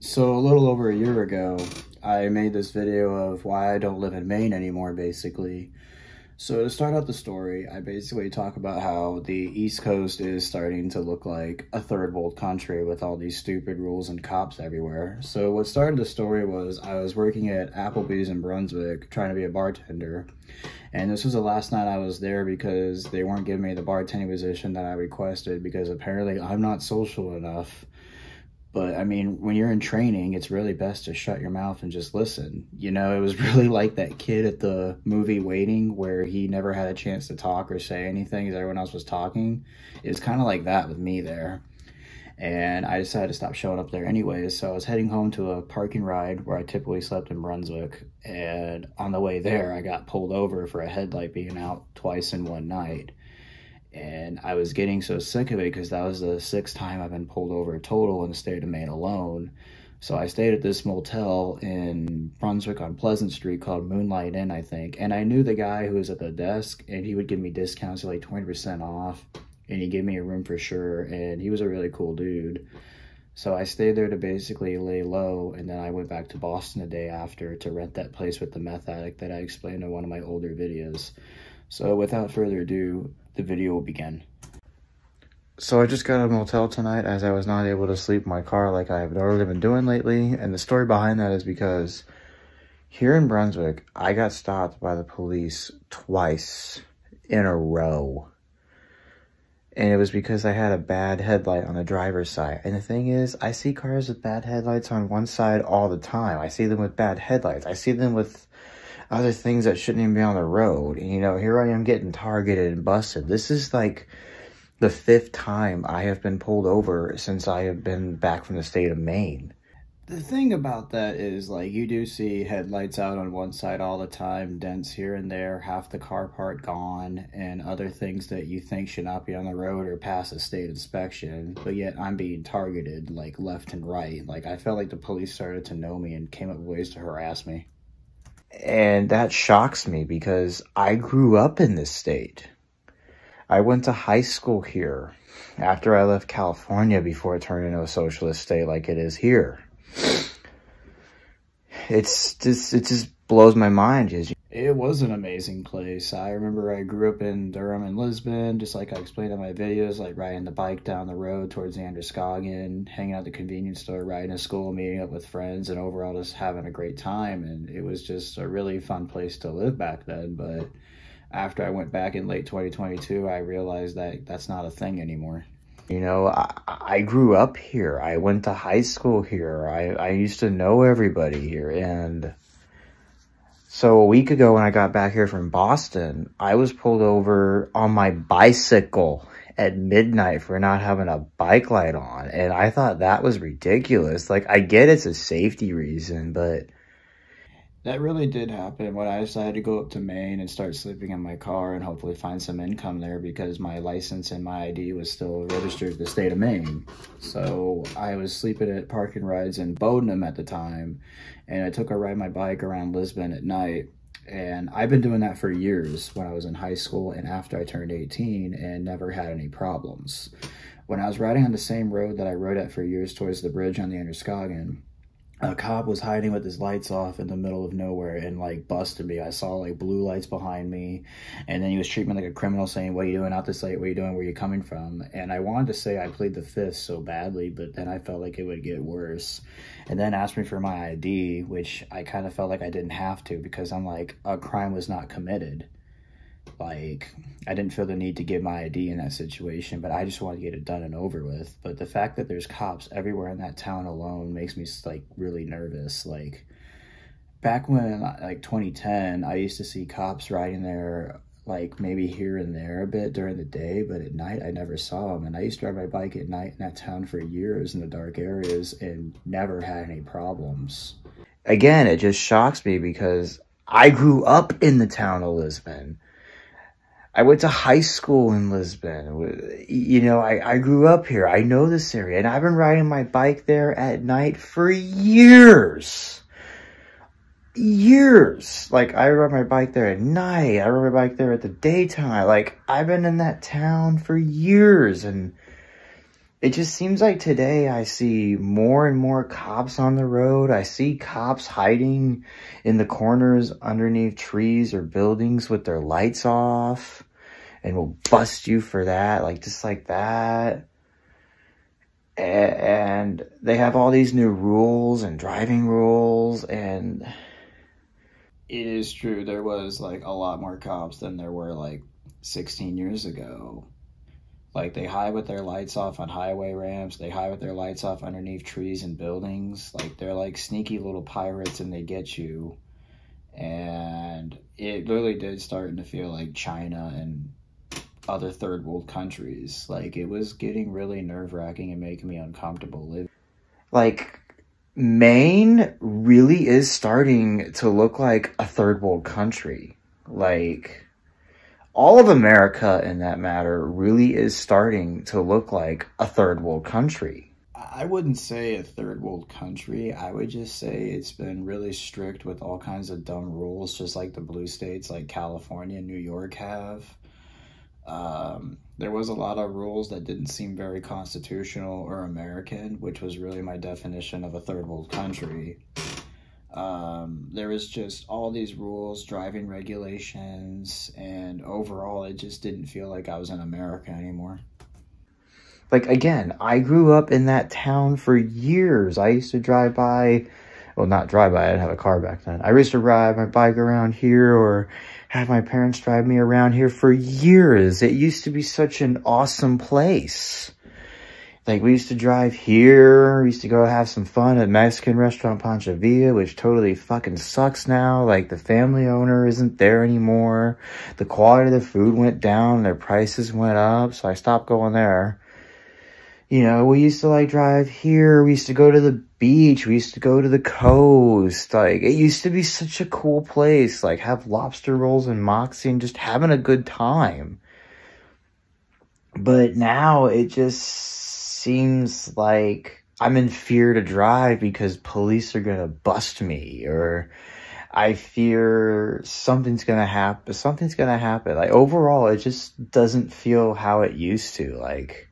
So a little over a year ago, I made this video of why I don't live in Maine anymore, basically. So to start out the story, I basically talk about how the East Coast is starting to look like a third world country with all these stupid rules and cops everywhere. So what started the story was I was working at Applebee's in Brunswick trying to be a bartender. And this was the last night I was there because they weren't giving me the bartending position that I requested because apparently I'm not social enough. But I mean, when you're in training, it's really best to shut your mouth and just listen. You know, it was really like that kid at the movie Waiting where he never had a chance to talk or say anything as everyone else was talking. It was kind of like that with me there. And I decided to stop showing up there anyways. So I was heading home to a parking ride where I typically slept in Brunswick. And on the way there, I got pulled over for a headlight being out twice in one night. And I was getting so sick of it because that was the 6th time I've been pulled over total in the state of Maine alone. So I stayed at this motel in Brunswick on Pleasant Street called Moonlight Inn, I think. And I knew the guy who was at the desk, and he would give me discounts like 20% off. And he gave me a room for sure, and he was a really cool dude. So I stayed there to basically lay low, and then I went back to Boston the day after to rent that place with the meth addict that I explained in one of my older videos. So without further ado, the video will begin. So I just got a motel tonight as I was not able to sleep in my car like I have already been doing lately. And the story behind that is because here in Brunswick, I got stopped by the police twice in a row. And it was because I had a bad headlight on the driver's side. And the thing is, I see cars with bad headlights on one side all the time. I see them with bad headlights. I see them with other things that shouldn't even be on the road. And, you know, here I am getting targeted and busted. This is like the 5th time I have been pulled over since I have been back from the state of Maine. The thing about that is, like, you do see headlights out on one side all the time, dents here and there, half the car part gone, and other things that you think should not be on the road or pass a state inspection, but yet I'm being targeted, like, left and right. Like, I felt like the police started to know me and came up with ways to harass me. And that shocks me because I grew up in this state. I went to high school here after I left California before it turned into a socialist state like it is here. It just blows my mind. It was an amazing place. I remember I grew up in Durham and Lisbon, just like I explained in my videos, like riding the bike down the road towards the Androscoggin, hanging out at the convenience store, riding to school, meeting up with friends, and overall just having a great time. And it was just a really fun place to live back then. But after I went back in late 2022, I realized that that's not a thing anymore. You know, I grew up here. I went to high school here. I used to know everybody here. And so a week ago when I got back here from Boston, I was pulled over on my bicycle at midnight for not having a bike light on. And I thought that was ridiculous. Like, I get it's a safety reason, but that really did happen when I decided to go up to Maine and start sleeping in my car and hopefully find some income there because my license and my ID was still registered to the state of Maine. So I was sleeping at parking rides in Bowdoin at the time, and I took a ride my bike around Lisbon at night. And I've been doing that for years when I was in high school and after I turned 18 and never had any problems. When I was riding on the same road that I rode at for years towards the bridge on the Androscoggin, a cop was hiding with his lights off in the middle of nowhere and, like, busted me. I saw, like, blue lights behind me, and then he was treating me like a criminal, saying, "What are you doing out this late? What are you doing? Where are you coming from?" And I wanted to say I plead the 5th so badly, but then I felt like it would get worse. And then asked me for my ID, which I kind of felt like I didn't have to because I'm like, a crime was not committed. Like, I didn't feel the need to give my ID in that situation, but I just wanted to get it done and over with. But the fact that there's cops everywhere in that town alone makes me, like, really nervous. Like, back when, like, 2010, I used to see cops riding there, like, maybe here and there a bit during the day, but at night I never saw them. And I used to ride my bike at night in that town for years in the dark areas and never had any problems. Again, it just shocks me because I grew up in the town of Lisbon. I went to high school in Lisbon. You know, I grew up here. I know this area. And I've been riding my bike there at night for years. Years. Like, I ride my bike there at night. I ride my bike there at the daytime. Like, I've been in that town for years. And It just seems like today I see more and more cops on the road. I see cops hiding in the corners underneath trees or buildings with their lights off and will bust you for that, like just like that. And they have all these new rules and driving rules, and it is true, there was like a lot more cops than there were like 16 years ago. Like, they hide with their lights off on highway ramps. They hide with their lights off underneath trees and buildings. Like, they're like sneaky little pirates, and they get you. And it really did start to feel like China and other third world countries. Like, it was getting really nerve-wracking and making me uncomfortable living. Like, Maine really is starting to look like a third world country. Like, all of America, in that matter, really is starting to look like a third world country. I wouldn't say a third world country. I would just say it's been really strict with all kinds of dumb rules, just like the blue states like California and New York have. There was a lot of rules that didn't seem very constitutional or American, which was really my definition of a third world country. There was just all these rules, driving regulations, and overall it just didn't feel like I was in America anymore. Like, again, I grew up in that town for years. I used to drive by, well, not drive by, I didn't have a car back then. I used to ride my bike around here or have my parents drive me around here for years. It used to be such an awesome place. Like, we used to drive here, we used to go have some fun at Mexican restaurant Pancha Villa, which totally fucking sucks now. Like, the family owner isn't there anymore. The quality of the food went down, their prices went up, so I stopped going there. You know, we used to, like, drive here, we used to go to the beach, we used to go to the coast. Like, it used to be such a cool place. Like, have lobster rolls and moxie and just having a good time. But now it just seems like I'm in fear to drive because police are gonna bust me, or I fear something's gonna happen. Like, overall, it just doesn't feel how it used to. Like,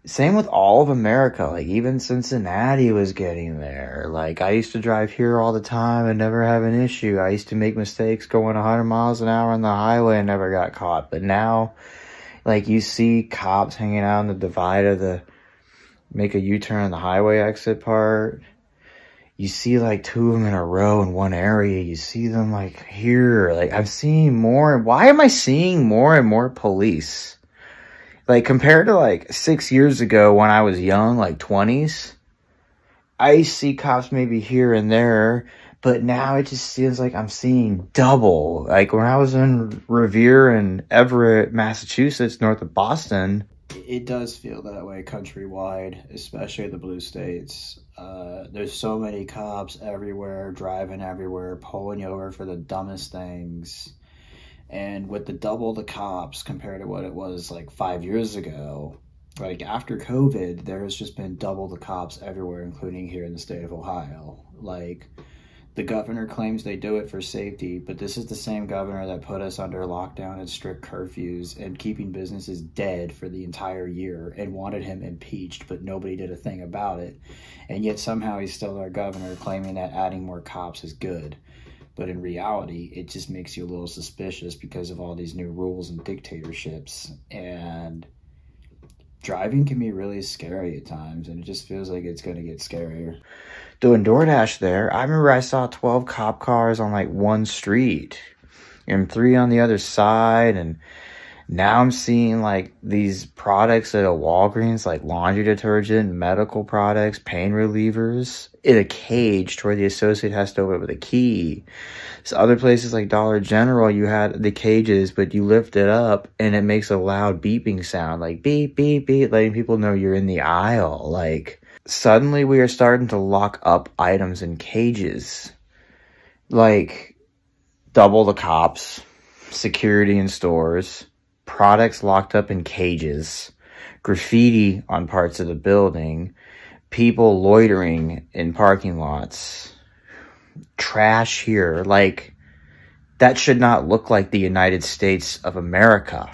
same with all of America. Like, even Cincinnati was getting there. Like, I used to drive here all the time and never have an issue. I used to make mistakes going 100 miles an hour on the highway and never got caught. But now, like, you see cops hanging out on the divide of the, make a U-turn on the highway exit part. You see, like, 2 of them in a row in one area. You see them, like, here. Like, I'm seeing more. Why am I seeing more and more police? Like, compared to, like, 6 years ago when I was young, like, 20s, I used to see cops maybe here and there. But now it just seems like I'm seeing double. Like, when I was in Revere and Everett, Massachusetts, north of Boston, it does feel that way countrywide, especially the blue states. There's so many cops everywhere, driving everywhere, pulling you over for the dumbest things. And with the double the cops compared to what it was like 5 years ago, like, after COVID, there has just been double the cops everywhere, including here in the state of Ohio. Like, the governor claims they do it for safety, but this is the same governor that put us under lockdown and strict curfews and keeping businesses dead for the entire year and wanted him impeached, but nobody did a thing about it. And yet somehow he's still our governor, claiming that adding more cops is good. But in reality, it just makes you a little suspicious because of all these new rules and dictatorships. And driving can be really scary at times, and it just feels like it's going to get scarier. Doing DoorDash there, I remember I saw 12 cop cars on, like, one street and 3 on the other side, and now I'm seeing, like, these products at a Walgreens, like laundry detergent, medical products, pain relievers, in a cage to where the associate has to open it with a key. So other places like Dollar General, you had the cages, but you lift it up and it makes a loud beeping sound, like beep, beep, beep, letting people know you're in the aisle. Like, suddenly we are starting to lock up items in cages. Like, double the cops, security in stores, products locked up in cages, graffiti on parts of the building, people loitering in parking lots, trash here. Like, that should not look like the United States of America.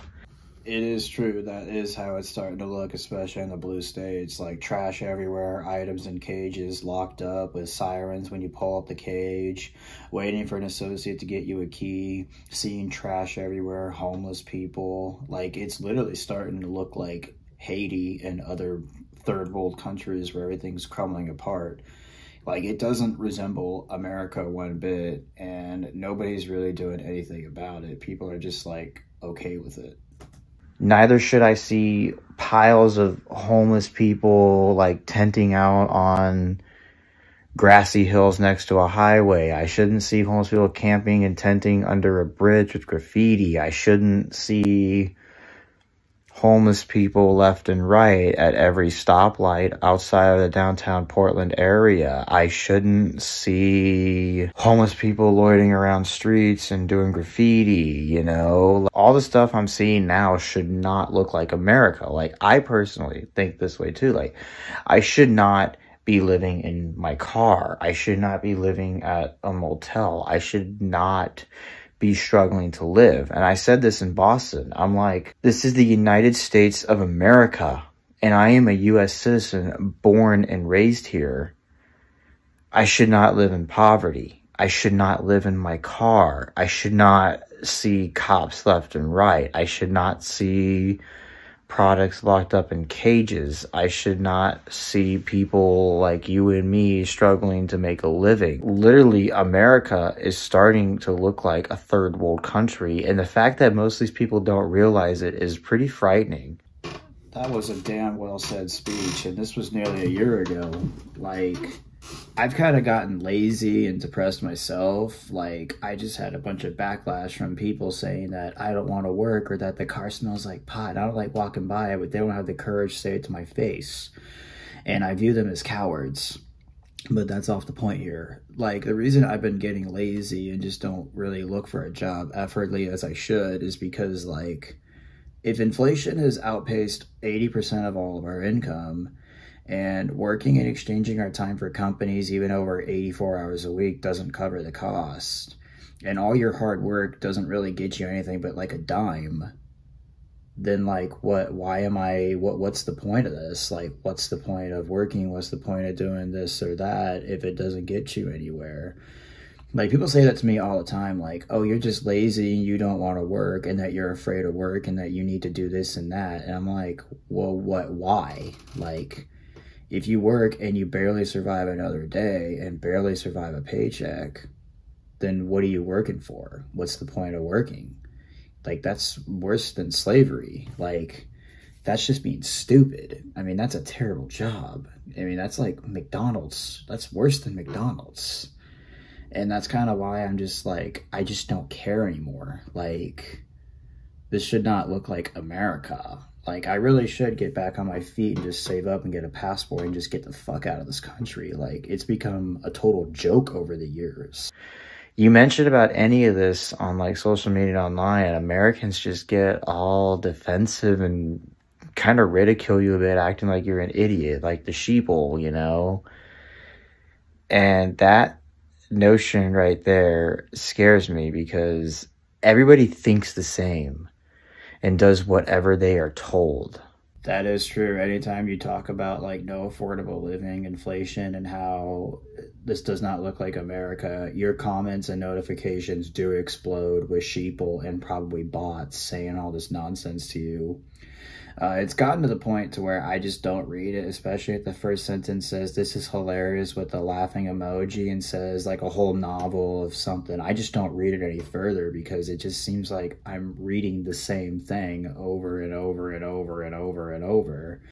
It is true. That is how it's starting to look, especially in the blue states. Like trash everywhere, items in cages, locked up with sirens when you pull up the cage, waiting for an associate to get you a key, seeing trash everywhere, homeless people. Like it's literally starting to look like Haiti and other third world countries where everything's crumbling apart. Like it doesn't resemble America one bit, and nobody's really doing anything about it. People are just like okay with it. Neither should I see piles of homeless people like tenting out on grassy hills next to a highway. I shouldn't see homeless people camping and tenting under a bridge with graffiti. I shouldn't see homeless people left and right at every stoplight outside of the downtown Portland area. I shouldn't see homeless people loitering around streets and doing graffiti, you know? All the stuff I'm seeing now should not look like America. Like, I personally think this way too. Like, I should not be living in my car. I should not be living at a motel. I should not be struggling to live. And I said this in Boston. I'm like, this is the United States of America, and I am a U.S. citizen born and raised here. I should not live in poverty. I should not live in my car. I should not see cops left and right. I should not see products locked up in cages. I should not see people like you and me struggling to make a living. Literally, America is starting to look like a third world country, and the fact that most of these people don't realize it is pretty frightening. That was a damn well said speech, and this was nearly a year ago. Like, I've kind of gotten lazy and depressed myself. Like, I just had a bunch of backlash from people saying that I don't want to work or that the car smells like pot. I don't like walking by it, but they don't have the courage to say it to my face. And I view them as cowards. But that's off the point here. Like, the reason I've been getting lazy and just don't really look for a job effortlessly as I should is because, like, if inflation has outpaced 80% of all of our income, and working and exchanging our time for companies even over 84 hours a week doesn't cover the cost, and all your hard work doesn't really get you anything but like a dime, then like what's the point of this? Like, what's the point of working? What's the point of doing this or that if it doesn't get you anywhere? Like, people say that to me all the time, like, oh, you're just lazy and you don't want to work, and that you're afraid of work, and that you need to do this and that. And I'm like, well, why? Like, if you work and you barely survive another day and barely survive a paycheck, then what are you working for? What's the point of working? Like, that's worse than slavery. Like, that's just being stupid. I mean, that's a terrible job. I mean, that's like McDonald's. That's worse than McDonald's. And that's kind of why I'm just like, I just don't care anymore. Like, this should not look like America. Like, I really should get back on my feet and just save up and get a passport and just get the fuck out of this country. Like, it's become a total joke over the years. You mentioned about any of this on like social media and online, and Americans just get all defensive and kind of ridicule you a bit, acting like you're an idiot, like the sheeple, you know? And that notion right there scares me, because everybody thinks the same and does whatever they are told. That is true. Anytime you talk about like no affordable living, inflation, and how this does not look like America, your comments and notifications do explode with sheeple and probably bots saying all this nonsense to you. It's gotten to the point to where I just don't read it, especially if the first sentence says, "This is hilarious," with the laughing emoji, and says like a whole novel of something. I just don't read it any further, because it just seems like I'm reading the same thing over and over and over and over and over.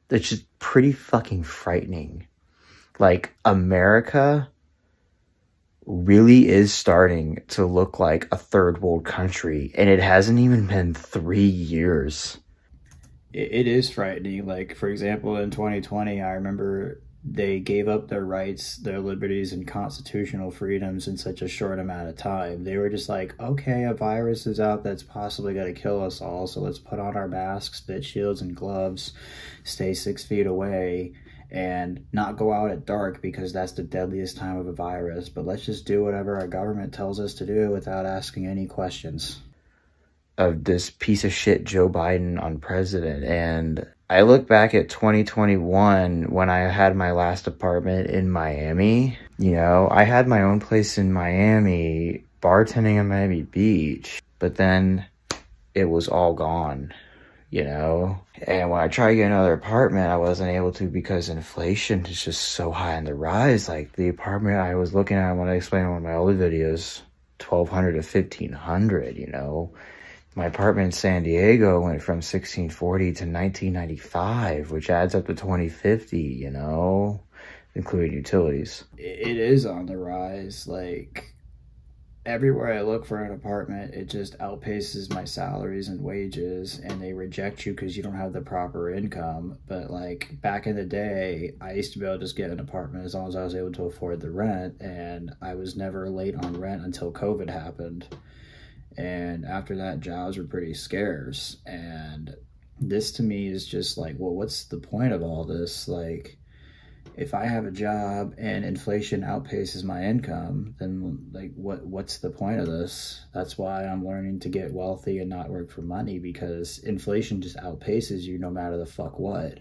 It's just pretty fucking frightening. Like, America really is starting to look like a third world country, and it hasn't even been 3 years. It is frightening. Like, for example, in 2020, I remember they gave up their rights, their liberties, and constitutional freedoms in such a short amount of time. They were just like, okay, a virus is out that's possibly going to kill us all, so let's put on our masks, spit shields, and gloves, stay 6 feet away, and not go out at dark because that's the deadliest time of a virus. But let's just do whatever our government tells us to do without asking any questions. of this piece of shit Joe Biden on president. And I look back at 2021 when I had my last apartment in Miami. You know, I had my own place in Miami, bartending in Miami Beach, but then it was all gone, you know? And when I tried to get another apartment, I wasn't able to because inflation is just so high on the rise. Like the apartment I was looking at when I explained in one of my older videos, $1,200 to $1,500, you know? My apartment in San Diego went from $1,640 to $1,995, which adds up to $2,050, you know, including utilities. It is on the rise. Like, everywhere I look for an apartment, it just outpaces my salaries and wages, and they reject you because you don't have the proper income. But like back in the day, I used to be able to just get an apartment as long as I was able to afford the rent, and I was never late on rent until COVID happened. And after that, jobs were pretty scarce. And this to me is just like, well, what's the point of all this? Like, if I have a job and inflation outpaces my income, then like what's the point of this? That's why I'm learning to get wealthy and not work for money, because inflation just outpaces you no matter the fuck what.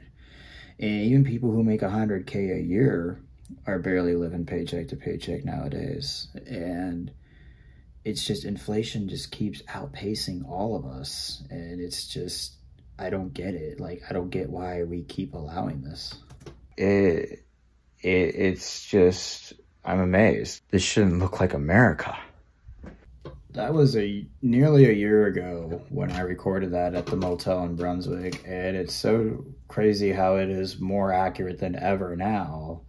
And even people who make $100K a year are barely living paycheck to paycheck nowadays. And it's just, inflation just keeps outpacing all of us. And it's just, I don't get it. Like, I don't get why we keep allowing this. It's just, I'm amazed. This shouldn't look like America. That was nearly a year ago when I recorded that at the motel in Brunswick. And it's so crazy how it is more accurate than ever now.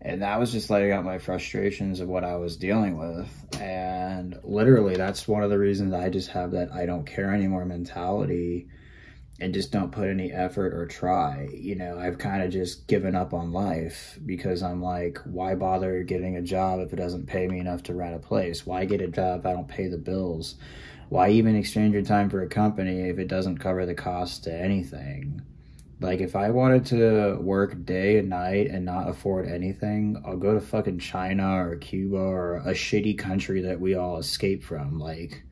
And that was just letting out my frustrations of what I was dealing with. And literally, that's one of the reasons I just have that I don't care anymore mentality and just don't put any effort or try. You know, I've kind of just given up on life because I'm like, why bother getting a job if it doesn't pay me enough to rent a place? Why get a job if I don't pay the bills? Why even exchange your time for a company if it doesn't cover the cost to anything? Like, if I wanted to work day and night and not afford anything, I'll go to fucking China or Cuba or a shitty country that we all escape from. Like,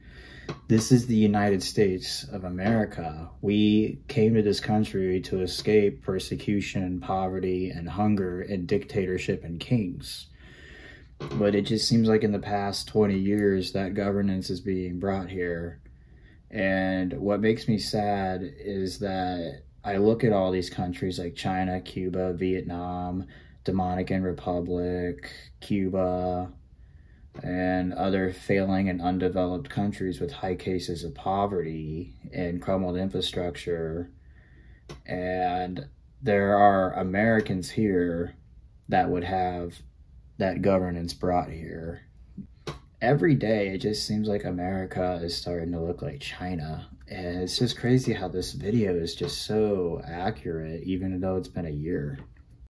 this is the United States of America. We came to this country to escape persecution, poverty, and hunger, and dictatorship and kings. But it just seems like in the past 20 years that governance is being brought here. And what makes me sad is that I look at all these countries like China, Cuba, Vietnam, Dominican Republic, Cuba, and other failing and undeveloped countries with high cases of poverty and crumbled infrastructure. And there are Americans here that would have that governance brought here. Every day, it just seems like America is starting to look like China. And it's just crazy how this video is just so accurate, even though it's been a year.